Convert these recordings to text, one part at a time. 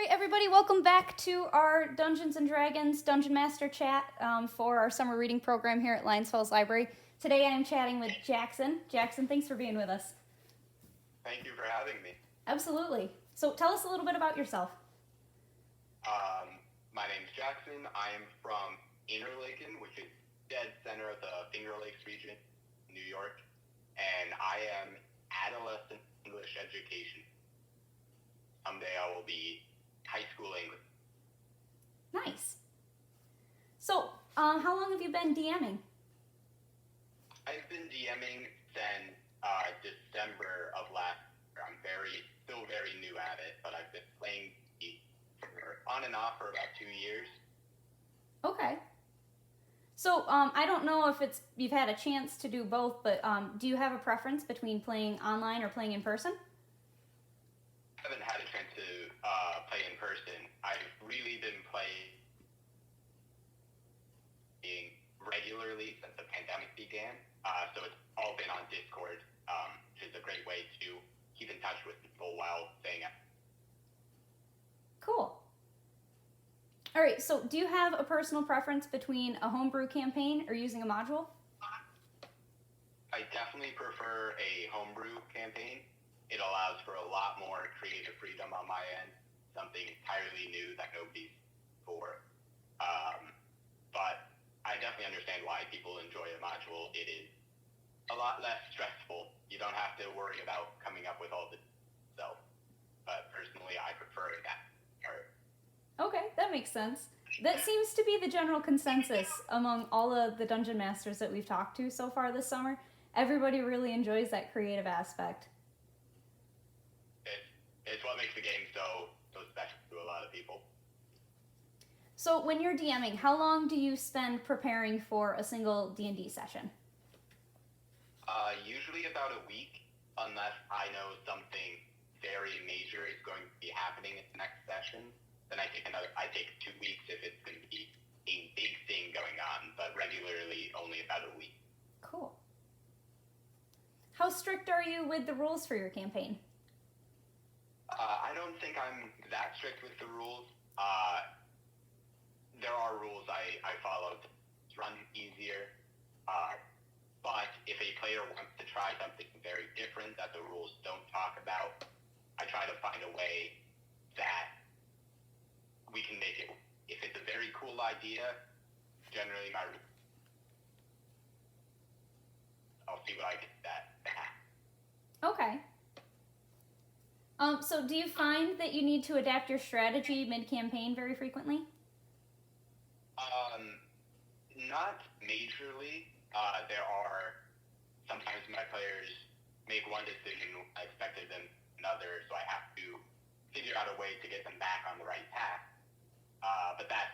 right, everybody, welcome back to our Dungeons & Dragons Dungeon Master chat for our summer reading program here at Lions Falls Library. Today I am chatting with Jackson. Jackson, thanks for being with us. Thank you for having me. Absolutely. So tell us a little bit about yourself. My name's Jackson. I am from Interlaken, which is dead center of the Finger Lakes region, New York, and I am adolescent English education. Someday I will be high school English. Nice. So, how long have you been DMing? I've been DMing since December of last year. I'm still very new at it, but I've been playing on and off for about 2 years. Okay. So, I don't know if you've had a chance to do both, but do you have a preference between playing online or playing in person? I haven't had a chance to play in person. I've really been playing regularly since the pandemic began, so it's all been on Discord, which is a great way to keep in touch with people while staying at. Cool. All right, so do you have a personal preference between a homebrew campaign or using a module? I definitely prefer a homebrew campaign. It allows for a lot more creative freedom on my end, something entirely new that nobody's for. But I definitely understand why people enjoy a module. It is a lot less stressful. You don't have to worry about coming up with all the stuff. But personally, I prefer that part. Okay, that makes sense. That seems to be the general consensus among all of the dungeon masters that we've talked to so far this summer. Everybody really enjoys that creative aspect. It's what makes the game so special to a lot of people. So when you're DMing, how long do you spend preparing for a single D&D session? Usually about a week, unless I know something very major is going to be happening in the next session. Then I take 2 weeks if it's going to be a big thing going on, but regularly only about a week. Cool. How strict are you with the rules for your campaign? I don't think I'm that strict with the rules. There are rules I follow to run easier, but if a player wants to try something very different that the rules don't talk about, I try to find a way that we can make it. If it's a very cool idea, generally I'll see what I get that. Okay. So do you find that you need to adapt your strategy mid-campaign very frequently? Not majorly. There are sometimes my players make one decision, I expected them another, so I have to figure out a way to get them back on the right path. But that's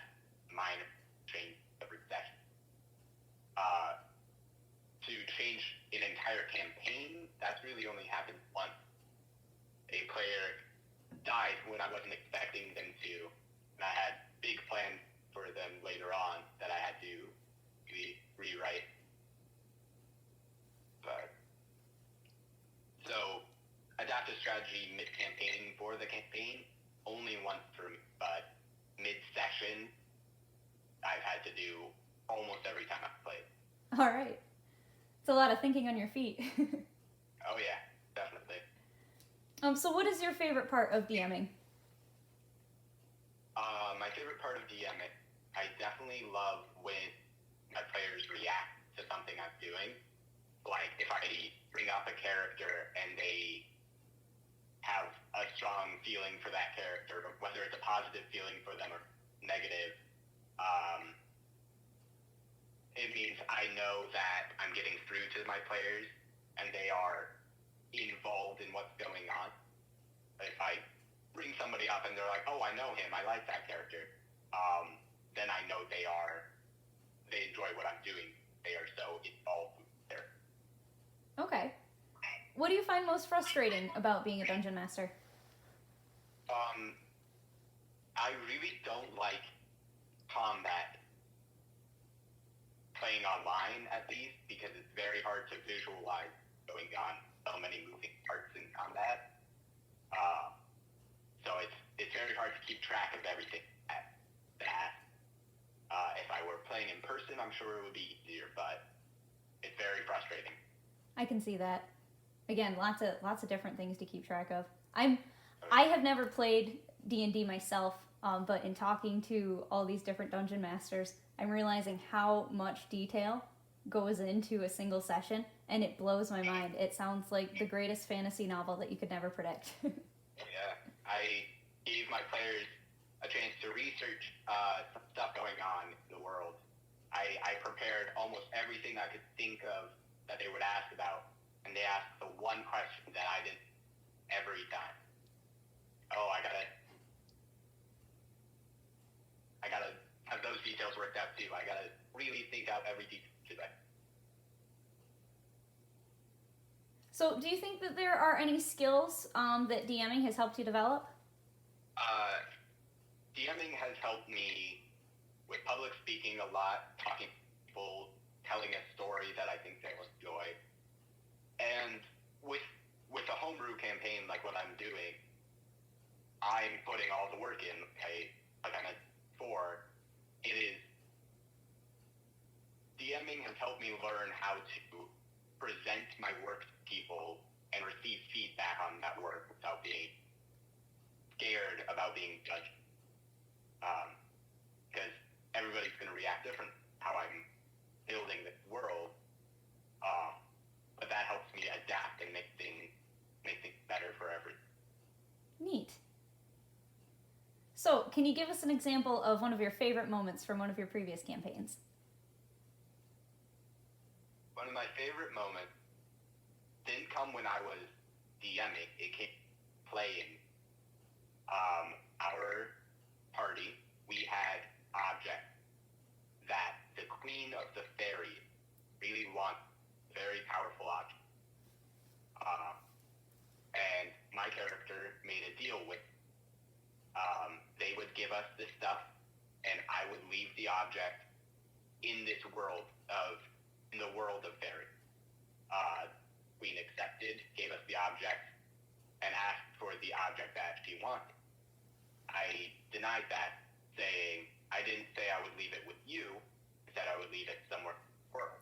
minor change every session. To change an entire campaign, that's really only happened once. A player died when I wasn't expecting them to, and I had big plans for them later on that I had to rewrite. But so adapt a strategy mid-campaign for the campaign only once for me, but mid-session I've had to do almost every time I've played. All right. It's a lot of thinking on your feet. Oh yeah, definitely. So what is your favorite part of DMing? My favorite part of DMing, I definitely love when my players react to something I'm doing. Like if I bring up a character and they have a strong feeling for that character, whether it's a positive feeling for them or negative, it means I know that I'm getting through to my players and they are involved in what's going on. If I bring somebody up and they're like, oh, I know him, I like that character, then I know they enjoy what I'm doing. They are so involved there. Okay. What do you find most frustrating about being a dungeon master? I really don't like combat playing online, at least, because it's very hard to visualize going on, so many moving parts in combat. So it's very hard to keep sure it would be easier, but it's very frustrating. I can see that. Again, lots of different things to keep track of. I have never played D&D myself, but in talking to all these different dungeon masters, I'm realizing how much detail goes into a single session, and it blows my mind. It sounds like the greatest fantasy novel that you could never predict. Yeah, I gave my players a chance to research some stuff going on in the world. I prepared almost everything I could think of that they would ask about, and they asked the one question that I didn't every time. Oh, I gotta have those details worked out too. I gotta really think out every detail today. So, do you think that there are any skills that DMing has helped you develop? DMing has helped me with public speaking a lot, talking to people, telling a story that I think they will enjoy. And with a homebrew campaign like what I'm doing, I'm putting all the work in, like I mentioned before. It is, DMing has helped me learn how to present my work to people and receive feedback on that work without being scared about being judged. Because everybody's going to react different how I'm building this world. But that helps me adapt and make things better for everyone. Neat. So, can you give us an example of one of your favorite moments from one of your previous campaigns? One of my favorite moments didn't come when I was DMing. It came playing. Our party, we had objects that the Queen of the Fairies really wants, very powerful object. And my character made a deal with. They would give us this stuff, and I would leave the object in the world of fairies. Queen accepted, gave us the object, and asked for the object that she wanted. I denied that, saying I didn't say I would leave it with you. I said I would leave it somewhere in the world.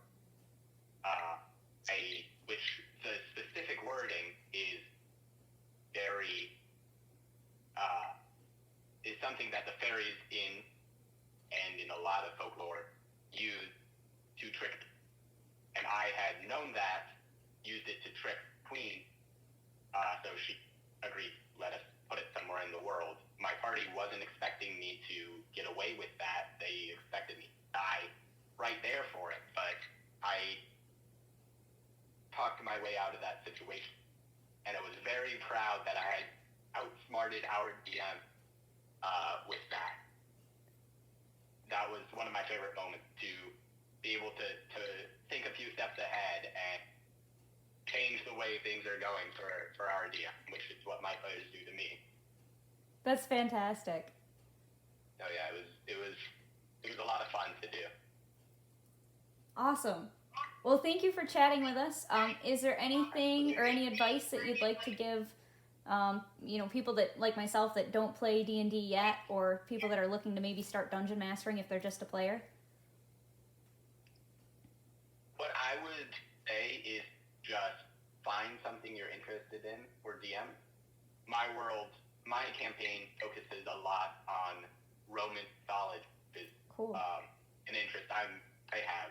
Which the specific wording is very is something that the fairies and in a lot of folklore use to trick me. And I had known that, used it to trick Queen, so she agreed to let us put it somewhere in the world. My party wasn't expecting me to get away with that. They expected me to die right there for it, but I talked my way out of that situation. And I was very proud that I had outsmarted our DM with that. That was one of my favorite moments, to be able to think a few steps ahead and change the way things are going for our DM, which is what my players do to me. That's fantastic. Oh yeah, it was a lot of fun to do. Awesome. Well, thank you for chatting with us. Is there anything or any advice that you'd like to give, people that, like myself, that don't play D&D yet, or people that are looking to maybe start dungeon mastering if they're just a player? What I would say is just find something you're interested in for DM. My campaign focuses a lot on Roman mythology. Cool. An interest I have.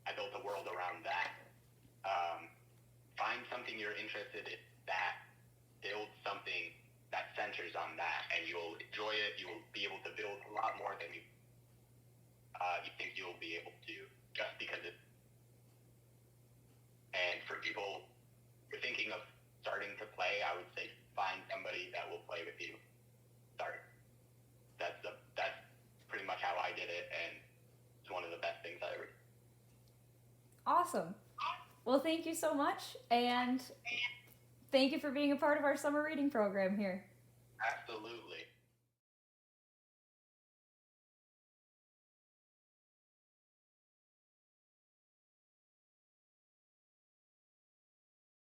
I built a world around that. Find something you're interested in that builds something that centers on that, and you'll enjoy it. You'll be able to build a lot more than you think you'll be able to, just because it's. And for people who are thinking of starting to play, I would say find somebody that will play with you. Start. That's pretty much how I did it, and it's one of the best things I ever did. Awesome. Well, thank you so much, and thank you for being a part of our summer reading program here. Absolutely.